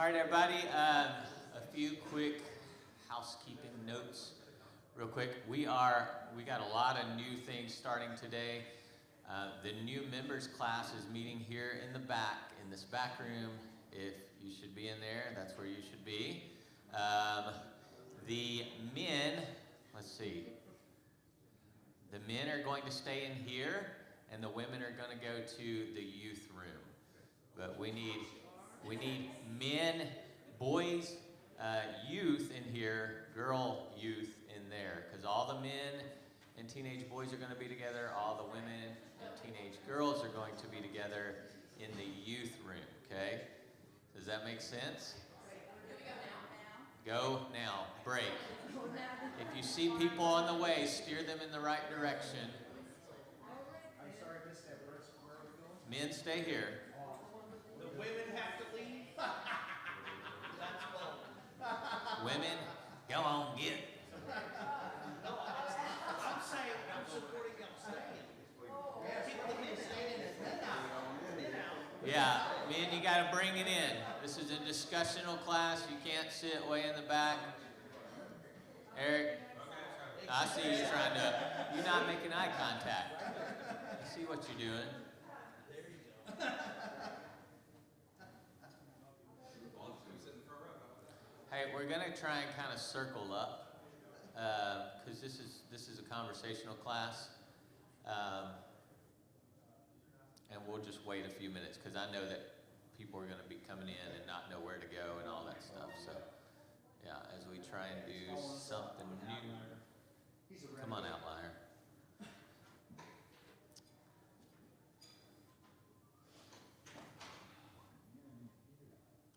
All right, everybody, a few quick housekeeping notes real quick. We got a lot of new things starting today. The new members class is meeting here in the back, in this back room. If you should be in there, that's where you should be. The men, let's see. The men are going to stay in here, and the women are going to go to the youth room. But we need men, boys, youth in here, girl youth in there, because all the men and teenage boys are going to be together, all the women and teenage girls are going to be together in the youth room, okay? Does that make sense? Go now. Break. If you see people on the way, steer them in the right direction. I'm sorry, I missed that. Where are we going? Men, stay here. The women have to leave? That's low. Women, go on, get. No, I'm saying, I'm supporting y'all staying. Keep the men staying and men out. Yeah, men, you got to bring it in. This is a discussional class. You can't sit way in the back. Eric, I see you trying to, you're not making eye contact. I see what you're doing. There you go. Hey, we're going to try and kind of circle up because this is a conversational class. And we'll just wait a few minutes because I know that people are going to be coming in and not know where to go and all that stuff. So, yeah, as we try and do something new. Come on, outlier.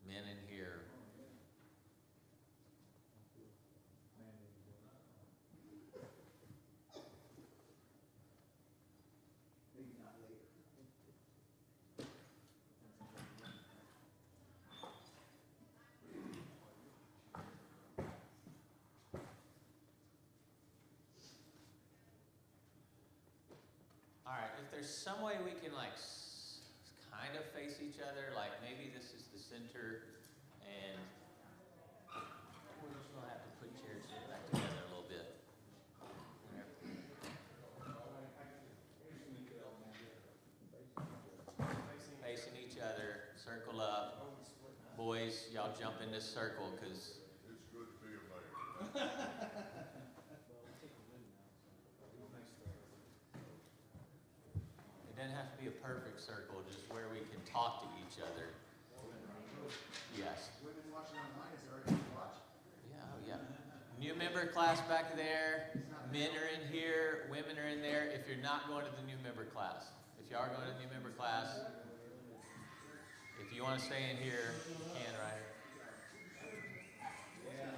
Men in here. Maybe not later. All right, if there's some way we can like kind of face each other, like maybe this is the center and we're just gonna have to put chairs back together a little bit. Facing each other, circle up. Boys, y'all jump in this circle because it's good to be a man. it doesn't have to be a perfect circle, just where we can talk to each other. Yes. Women watching online, is there anything to watch? Yeah, oh yeah. New member class back there. Men are in here. Women are in there. If you're not going to the new member class, if you are going to the new member class, if you want to stay in here, you can, right? Yeah.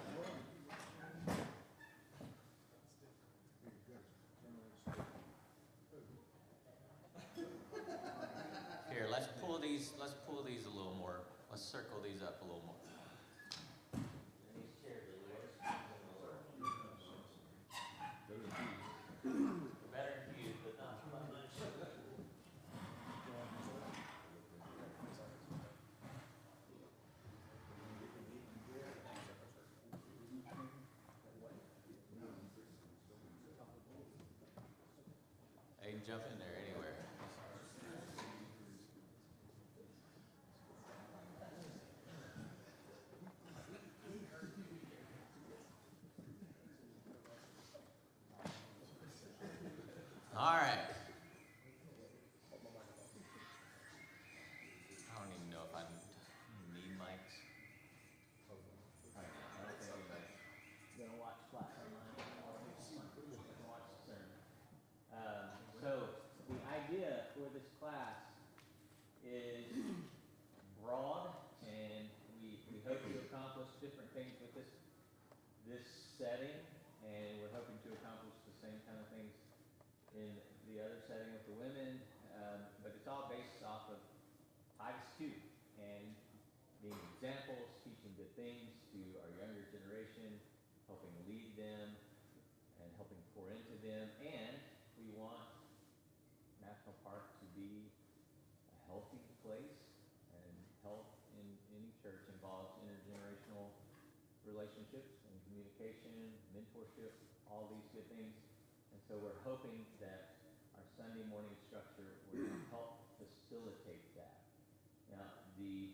Here, let's pull these a little more. Let's circle these up a little more. Better confused, but not much. They can jump in there anywhere. All right. I don't even know if I need mics. You're gonna watch class online. You're gonna watch the sermon. So the idea for this class is broad, and we hope to accomplish different things with this setting, and we're hoping to accomplish the same kind of things in the other setting with the women, but it's all based off of Titus 2 and being examples, teaching good things to our younger generation, helping lead them and helping pour into them. And we want National Park to be a healthy place and health in any church involved relationships and communication, mentorship, all these good things. And so we're hoping that our Sunday morning structure will help facilitate that. Now, the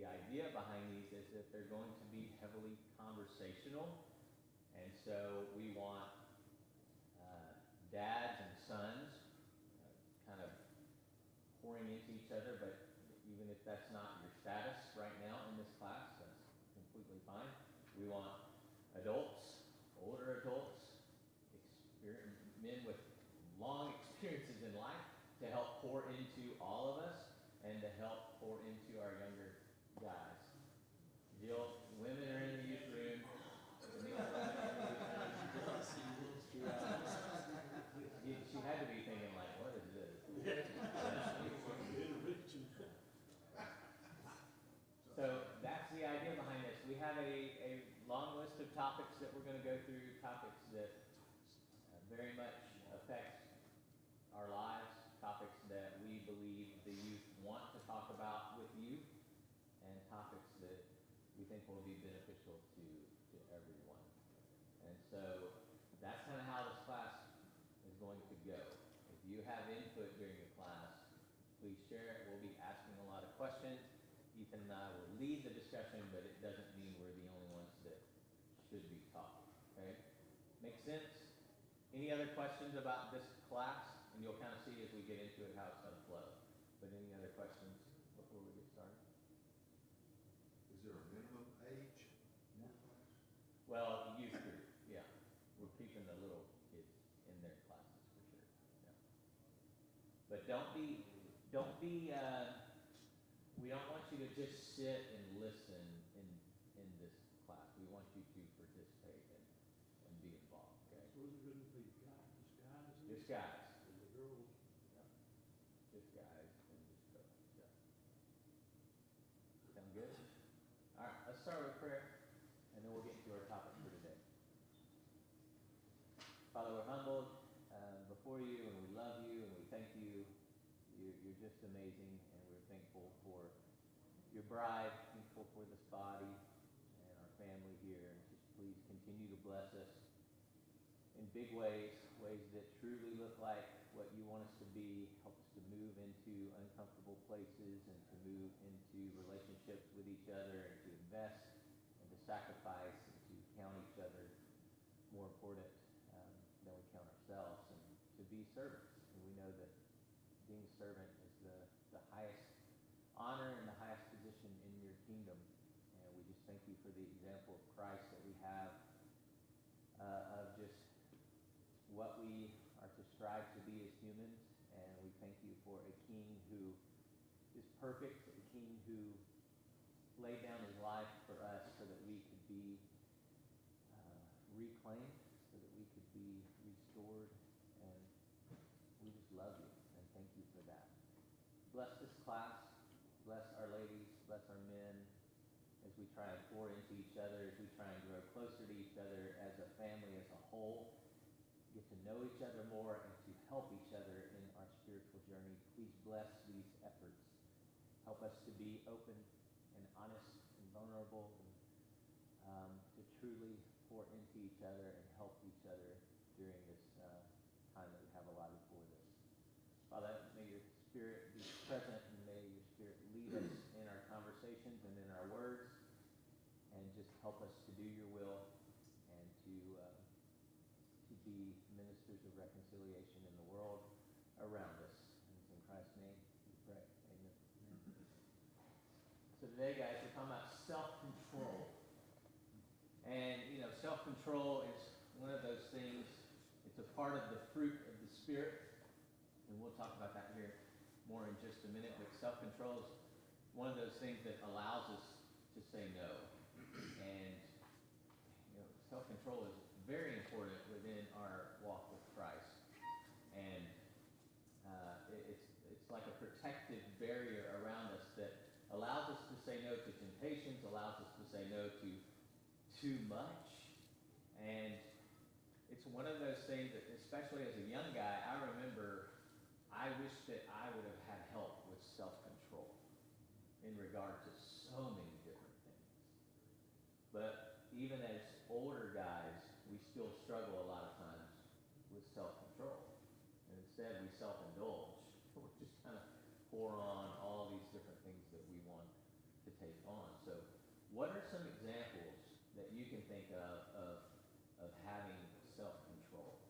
idea behind these is that they're going to be heavily conversational, and so we want dads and sons kind of pouring into each other, but even if that's not your status right now in this class, that's completely fine. We want adults, older adults, men with long experiences in life to help pour into all of us and to help pour into our younger guys. Jill, women are in the youth room. She had to be thinking like, what is this? So that's the idea behind this. We have a long list of topics that we're going to go through, topics that very much affect our lives, topics that we believe the youth want to talk about with you, and topics that we think will be beneficial to everyone. And so that's kind of how this class is going to go. If you have input during the class, please share it. We'll be asking a lot of questions. Ethan and I will lead the discussion, but it doesn't mean we're the only ones that should be talking. Okay? Make sense? Any other questions about this class? And you'll kind of see as we get into it how it's going to flow. But any other questions before we get started? Is there a minimum age? No. Well, youth group, yeah. We're keeping the little kids in their classes for sure. Yeah. But we don't want you to just sit and listen in this class. We want you to participate and be involved, okay? So is it going to be guys? Just guys. And the girls? Yeah. Just guys and just girls, yeah. Sound good? All right, let's start with prayer, and then we'll get into our topic for today. Father, we're humbled before you, and we love you, and we thank you. You're just amazing, and we're thankful for your bride, thankful for this body and our family here. And just please continue to bless us in big ways, ways that truly look like what you want us to be. Help us to move into uncomfortable places and to move into relationships with each other and to invest and to sacrifice and to count each other more important than we count ourselves, and to be servants. And we know that being a servant is the highest honor and the highest position in your kingdom. And we just thank you for the example of Christ that we have of just what we are to strive to be as humans. And we thank you for a king who is perfect, a king who laid down his life for us so that we could be reclaimed, so that we could be restored. And we just love you and thank you for that. Bless this class, bless our ladies, bless our men as we try and pour into each other, as we try and grow closer to each other as a family, as a whole, get to know each other more and to help each other in our spiritual journey. Please bless these efforts. Help us to be open and honest and vulnerable and to truly pour into each other and help each other during this time that we have allotted for this. Father, may your Spirit be present, and may your Spirit lead us in our conversations and in our words, and just help us to do your will and to be ministers of reconciliation in the world around us. And it's in Christ's name we pray. Amen. So today, guys, we're talking about self-control. And, self-control is one of those things, it's a part of the fruit of the Spirit. And we'll talk about that here more in just a minute. But self-control is one of those things that allows us to say no. And, self-control is very important within our walk with Christ. And it's like a protective barrier around us that allows us to say no to temptations, allows us to say no to too much. And it's one of those things that, especially as a young guy, I remember I wish that I would have had help with self-control in regard to so many different things. But even as older guys, we still struggle a lot of times with self-control. And instead, we self-indulge. We just kind of pour on all these different things that we want to take on. So, what are some examples that you can think of having self-control?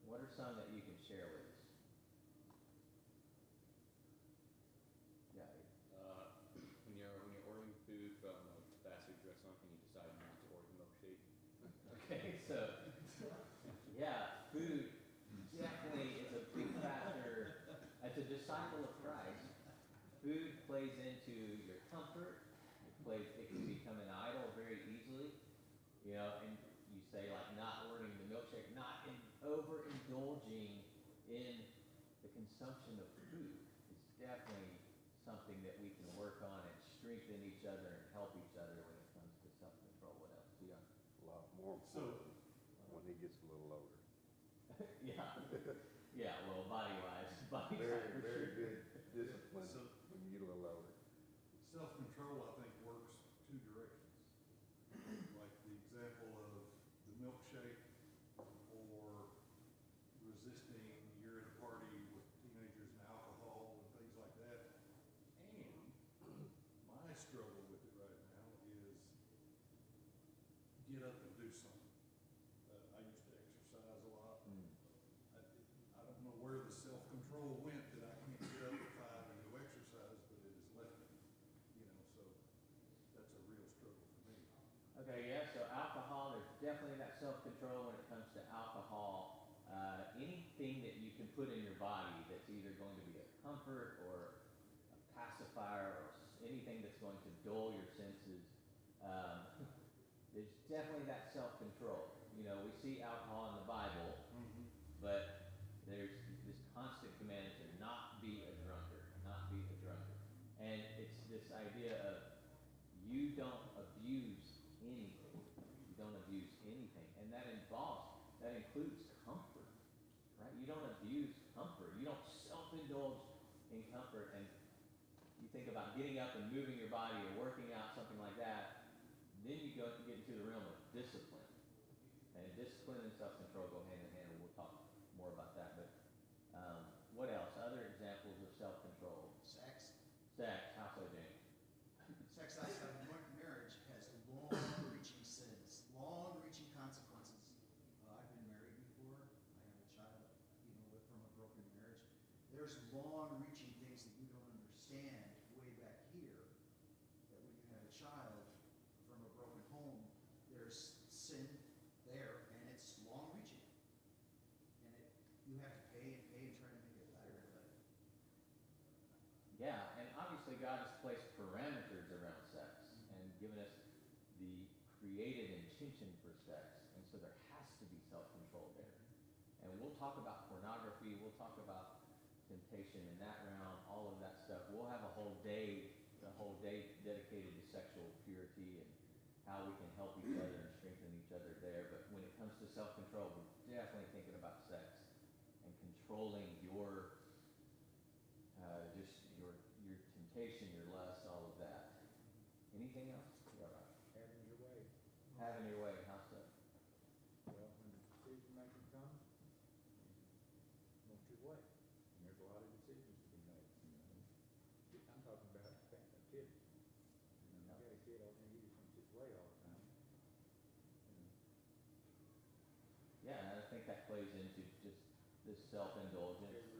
What are some that you can share with us? Yeah. When you're ordering food from a fast food restaurant and you decide not to order the milkshake. Okay, so yeah, food definitely is a big factor. As a disciple of Christ, food plays into your comfort. It can become an idol very easily. You know, and you say like not ordering the milkshake, not overindulging in the consumption of food is definitely something that we can work on and strengthen each other and help each other when it comes to self-control. What else? Yeah. A lot more important when he gets a little older. Yeah. Yeah, well, body-wise, for Very, very sure. good discipline So- when you get a little older. Self-control, I think, works two directions. Like the example of the milkshake or resisting, you're at a party with teenagers and alcohol and things like that. And my struggle with it right now is get up and do something. I used to exercise a lot. Mm. I don't know where the self-control went that I can't get up at 5 and go exercise, but it has left me, so that's a real struggle for me. Okay, yeah, so alcohol, there's definitely that self-control when it comes to alcohol. Anything that you can put in your body that's either going to be a comfort or a pacifier or anything that's going to dull your senses, there's definitely that self-control. You know, we see alcohol in the Bible, but there's this constant command to not be a drunkard, not be a drunkard. And it's this idea of you don't abuse anything. You don't abuse anything. And that includes comfort, right? You don't abuse comfort. You don't self-indulge in comfort. And you think about getting up and moving your body or working out, something like that, then you get into the realm of discipline. And discipline and self-control go hand in hand, and we'll talk more about that. But what else? Other examples of self-control? Sex. Sex. How so, James? Sex outside of marriage has long-reaching sins, long-reaching consequences. I've been married before. I have a child, from a broken marriage. There's long-reaching things that you don't understand way back here. That when you have a child from a broken home, there's sin there, and it's long-reaching. And you have to pay and try to make it better. But Yeah, and obviously God has placed parameters around sex and given us the created intention for sex, and so there has to be self-control there. And we'll talk about pornography, we'll talk about temptation in that realm, all of that stuff. We'll have a whole day dedicated to sexual purity and how we can help each other and strengthen each other there. But when it comes to self-control, we're definitely thinking about sex and controlling your your temptation, your lust, all of that. Anything else? Yeah, right. Having your way. Having your way, how so? Well, when the decision making comes, you want your way. And there's a lot of decisions to be made, I'm talking about kids. You got a kid out there, he just wants his way all the time. Yeah, and I think that plays into just this self-indulgence.